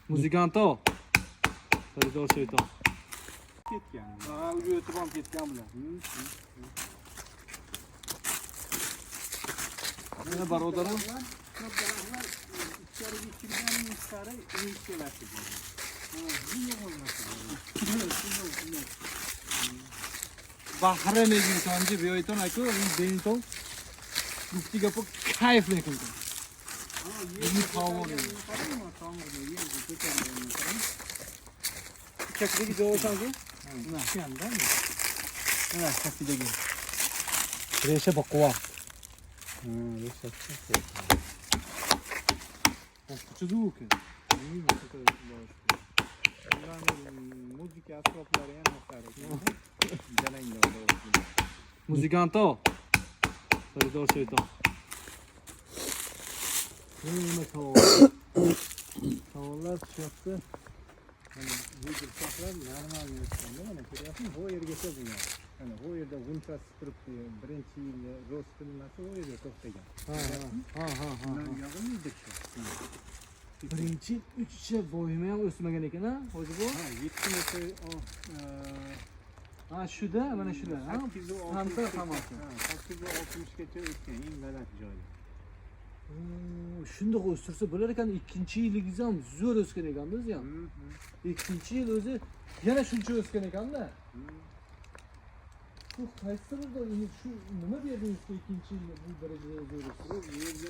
Muzikanto. Xaridor shayton. Ketgan. Ha, u o'tib ham ketgan bular. Mana barodarim. Ko'p daraxtlar ichkariga kirganning sari inchkalashib boradi. Bu yo'g'onlashib. Bahre lekin sonji beoyton aku, in denton. Guftiga pok kayf lekin. Yeni tavuğu. Çakıdaki doğru sanki. Na, yandan mı? Evet, çakıdaki. Kreşe bakova. Çuzuke. İyi mi? Müzik asropları en yukarı. Gelen yolda olsun. Muzikanto. Xaridor shayton. Nima savollar tushyapti. Mana bu dirsoqlar normal yurishganda mana ko'ryapsizmi? Bu yergacha bu yer. Mana bu yerda g'unchasi turibdi. Birinchi yilda ro'st qilinmasi u yerga to'xtagan. Ha. Bundan yog'ilmaydi shu. Birinchi 3 boyima ham o'smagan ekan ha, o'zi bu. Ha, 7 metr Ha, shuda, mana shuda. Ha, panta hammasi. 860 gacha o'tgan eng baland joyi. Shundoq o'stirsa bo'lar ekan, ikkinchi yiligiz ham zo'r o'sgan ekan biz ham. Ikkinchi yil o'zi yana shuncha o'sgan ekanda. Bu qaysi birda shu nima berdingiz ikkinchi yil bu darajada zo'r o'sdi?